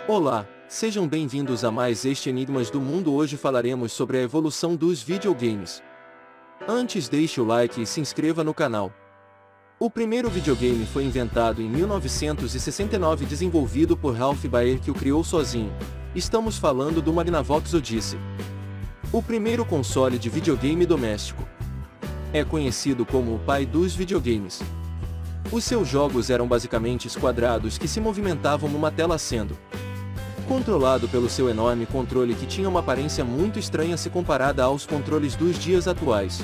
Olá, sejam bem-vindos a mais este Enigmas do Mundo. Hoje falaremos sobre a evolução dos videogames. Antes, deixe o like e se inscreva no canal. O primeiro videogame foi inventado em 1969 e desenvolvido por Ralph Baer, que o criou sozinho. Estamos falando do Magnavox Odyssey. O primeiro console de videogame doméstico. É conhecido como o pai dos videogames. Os seus jogos eram basicamente quadrados que se movimentavam numa tela, sendo controlado pelo seu enorme controle, que tinha uma aparência muito estranha se comparada aos controles dos dias atuais.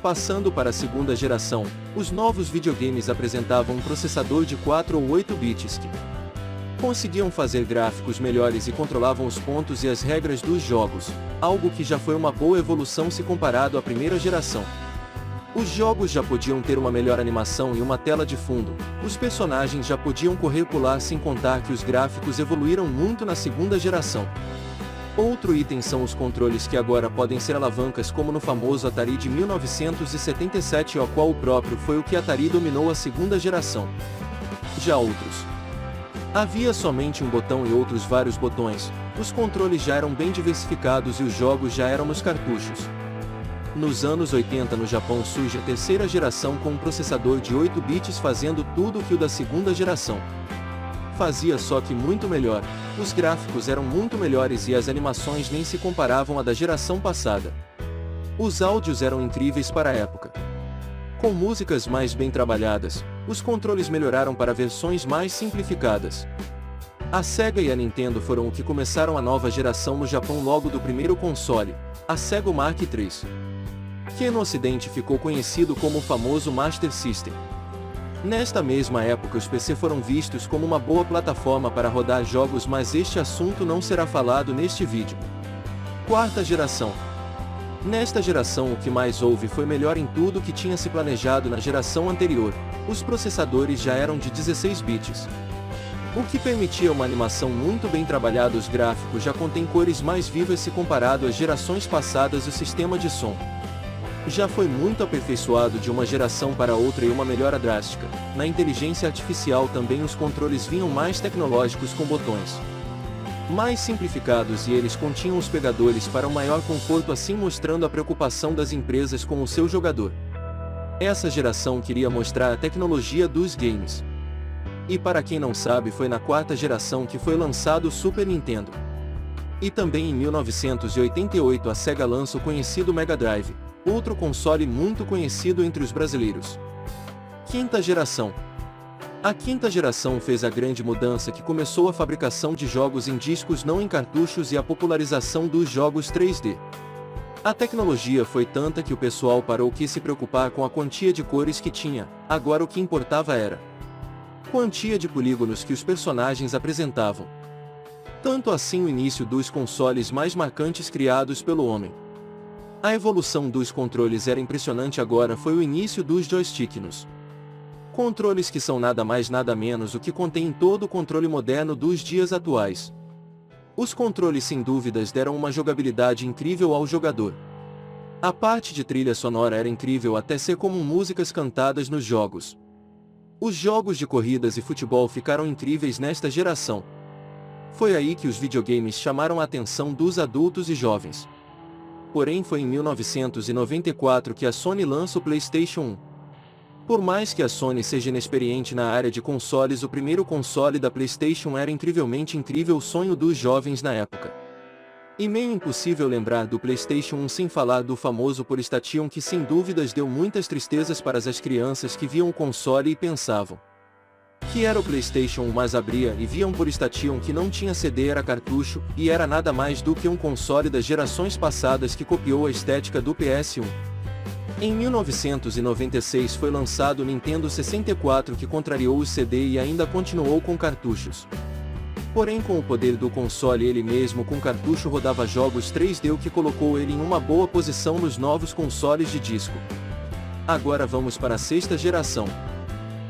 Passando para a segunda geração, os novos videogames apresentavam um processador de 4 ou 8 bits que conseguiam fazer gráficos melhores e controlavam os pontos e as regras dos jogos, algo que já foi uma boa evolução se comparado à primeira geração. Os jogos já podiam ter uma melhor animação e uma tela de fundo, os personagens já podiam correr e pular, sem contar que os gráficos evoluíram muito na segunda geração. Outro item são os controles, que agora podem ser alavancas, como no famoso Atari de 1977, ao qual o próprio foi o que Atari dominou a segunda geração. Já outros, havia somente um botão e outros vários botões, os controles já eram bem diversificados e os jogos já eram nos cartuchos. Nos anos 80 no Japão surge a terceira geração com um processador de 8 bits fazendo tudo o que o da segunda geração fazia, só que muito melhor. Os gráficos eram muito melhores e as animações nem se comparavam à da geração passada. Os áudios eram incríveis para a época. Com músicas mais bem trabalhadas, os controles melhoraram para versões mais simplificadas. A Sega e a Nintendo foram o que começaram a nova geração no Japão logo do primeiro console, a Sega Mark III, que no ocidente ficou conhecido como o famoso Master System. Nesta mesma época os PC foram vistos como uma boa plataforma para rodar jogos, mas este assunto não será falado neste vídeo. Quarta geração. Nesta geração o que mais houve foi melhor em tudo que tinha se planejado na geração anterior. Os processadores já eram de 16 bits, o que permitia uma animação muito bem trabalhada. Os gráficos já contêm cores mais vivas se comparado às gerações passadas. O sistema de som já foi muito aperfeiçoado de uma geração para outra e uma melhora drástica. Na inteligência artificial também os controles vinham mais tecnológicos, com botões mais simplificados, e eles continham os pegadores para um maior conforto, assim mostrando a preocupação das empresas com o seu jogador. Essa geração queria mostrar a tecnologia dos games. E para quem não sabe, foi na quarta geração que foi lançado o Super Nintendo. E também em 1988 a Sega lança o conhecido Mega Drive, outro console muito conhecido entre os brasileiros. Quinta geração. A quinta geração fez a grande mudança que começou a fabricação de jogos em discos, não em cartuchos, e a popularização dos jogos 3D. A tecnologia foi tanta que o pessoal parou de se preocupar com a quantia de cores que tinha, agora o que importava era a quantia de polígonos que os personagens apresentavam. Tanto assim o início dos consoles mais marcantes criados pelo homem. A evolução dos controles era impressionante. Agora foi o início dos joysticks. Controles que são nada mais nada menos o que contém todo o controle moderno dos dias atuais. Os controles sem dúvidas deram uma jogabilidade incrível ao jogador. A parte de trilha sonora era incrível, até ser comum músicas cantadas nos jogos. Os jogos de corridas e futebol ficaram incríveis nesta geração. Foi aí que os videogames chamaram a atenção dos adultos e jovens. Porém foi em 1994 que a Sony lança o PlayStation 1. Por mais que a Sony seja inexperiente na área de consoles, o primeiro console da PlayStation era incrivelmente incrível, o sonho dos jovens na época. E meio impossível lembrar do PlayStation 1 sem falar do famoso PlayStation, que sem dúvidas deu muitas tristezas para as crianças que viam o console e pensavam que era o PlayStation 1, mas abria e viam PlayStation que não tinha CD, era cartucho, e era nada mais do que um console das gerações passadas que copiou a estética do PS1. Em 1996 foi lançado o Nintendo 64, que contrariou o CD e ainda continuou com cartuchos. Porém, com o poder do console, ele mesmo com cartucho rodava jogos 3D, o que colocou ele em uma boa posição nos novos consoles de disco. Agora vamos para a sexta geração.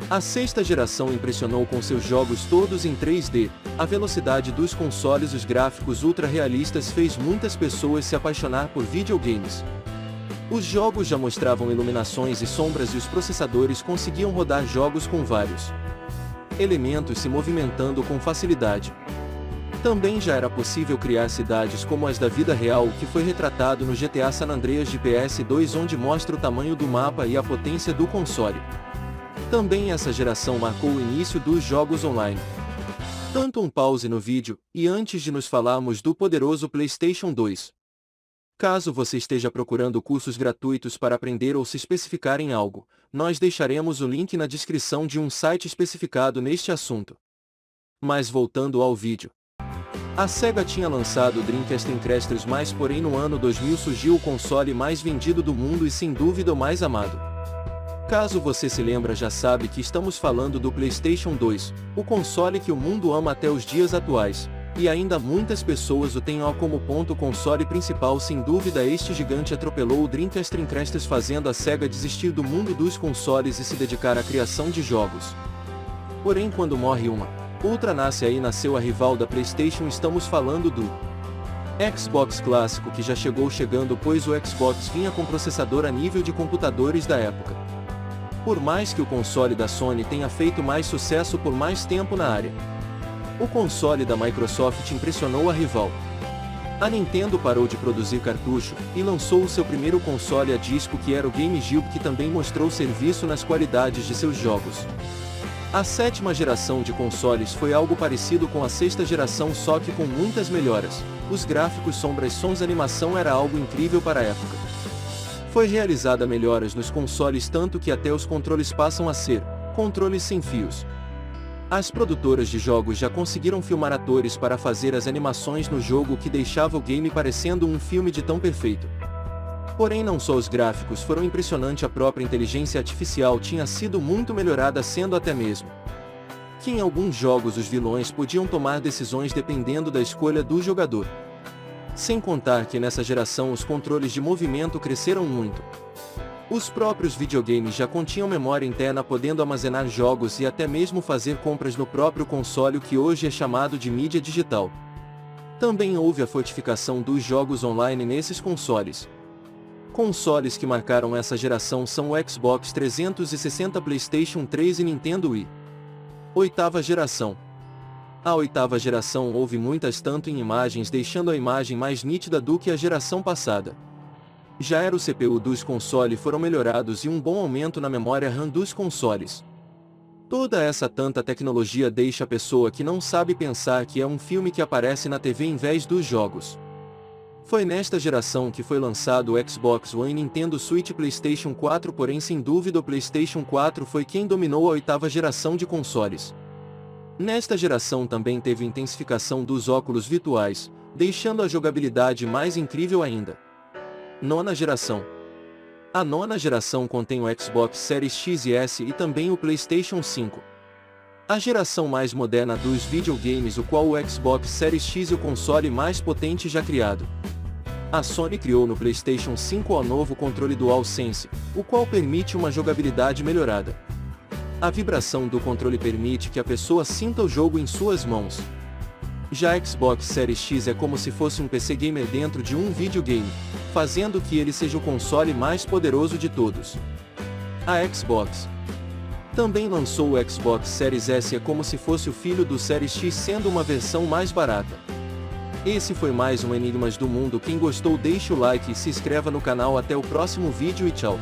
A sexta geração impressionou com seus jogos todos em 3D, a velocidade dos consoles, os gráficos ultra realistas fez muitas pessoas se apaixonar por videogames. Os jogos já mostravam iluminações e sombras e os processadores conseguiam rodar jogos com vários elementos se movimentando com facilidade. Também já era possível criar cidades como as da vida real, o que foi retratado no GTA San Andreas de PS2, onde mostra o tamanho do mapa e a potência do console. Também essa geração marcou o início dos jogos online. Tanto um pause no vídeo, e antes de nos falarmos do poderoso PlayStation 2. Caso você esteja procurando cursos gratuitos para aprender ou se especificar em algo, nós deixaremos o link na descrição de um site especificado neste assunto. Mas voltando ao vídeo. A Sega tinha lançado o Dreamcast Incrusters, mas porém no ano 2000 surgiu o console mais vendido do mundo e sem dúvida o mais amado. Caso você se lembra, já sabe que estamos falando do PlayStation 2, o console que o mundo ama até os dias atuais, e ainda muitas pessoas o têm como ponto console principal. Sem dúvida, este gigante atropelou o Dreamcast Incrusters, fazendo a Sega desistir do mundo dos consoles e se dedicar à criação de jogos. Porém, quando morre uma, outra nasce. Aí nasceu a rival da PlayStation. Estamos falando do Xbox clássico, que já chegando, pois o Xbox vinha com processador a nível de computadores da época. Por mais que o console da Sony tenha feito mais sucesso por mais tempo na área, o console da Microsoft impressionou a rival. A Nintendo parou de produzir cartucho e lançou o seu primeiro console a disco, que era o GameCube, que também mostrou serviço nas qualidades de seus jogos. A sétima geração de consoles foi algo parecido com a sexta geração, só que com muitas melhoras. Os gráficos, sombras, sons, animação era algo incrível para a época. Foi realizada melhoras nos consoles, tanto que até os controles passam a ser controles sem fios. As produtoras de jogos já conseguiram filmar atores para fazer as animações no jogo, que deixava o game parecendo um filme de tão perfeito. Porém, não só os gráficos foram impressionantes, a própria inteligência artificial tinha sido muito melhorada, sendo até mesmo que em alguns jogos os vilões podiam tomar decisões dependendo da escolha do jogador. Sem contar que nessa geração os controles de movimento cresceram muito. Os próprios videogames já continham memória interna, podendo armazenar jogos e até mesmo fazer compras no próprio console, o que hoje é chamado de mídia digital. Também houve a fortificação dos jogos online nesses consoles. Consoles que marcaram essa geração são o Xbox 360, PlayStation 3 e Nintendo Wii. Oitava geração. A oitava geração houve muitas, tanto em imagens, deixando a imagem mais nítida do que a geração passada. Já era o CPU dos consoles foram melhorados e um bom aumento na memória RAM dos consoles. Toda essa tanta tecnologia deixa a pessoa que não sabe pensar que é um filme que aparece na TV em vez dos jogos. Foi nesta geração que foi lançado o Xbox One, Nintendo Switch, PlayStation 4, porém sem dúvida o PlayStation 4 foi quem dominou a oitava geração de consoles. Nesta geração também teve intensificação dos óculos virtuais, deixando a jogabilidade mais incrível ainda. Nona geração. A nona geração contém o Xbox Series X e S e também o PlayStation 5. A geração mais moderna dos videogames, o qual o Xbox Series X é o console mais potente já criado. A Sony criou no PlayStation 5 o novo controle DualSense, o qual permite uma jogabilidade melhorada. A vibração do controle permite que a pessoa sinta o jogo em suas mãos. Já a Xbox Series X é como se fosse um PC gamer dentro de um videogame, fazendo que ele seja o console mais poderoso de todos. A Xbox também lançou o Xbox Series S, é como se fosse o filho do Series X, sendo uma versão mais barata. Esse foi mais um Enigmas do Mundo. Quem gostou, deixe o like e se inscreva no canal. Até o próximo vídeo e tchau.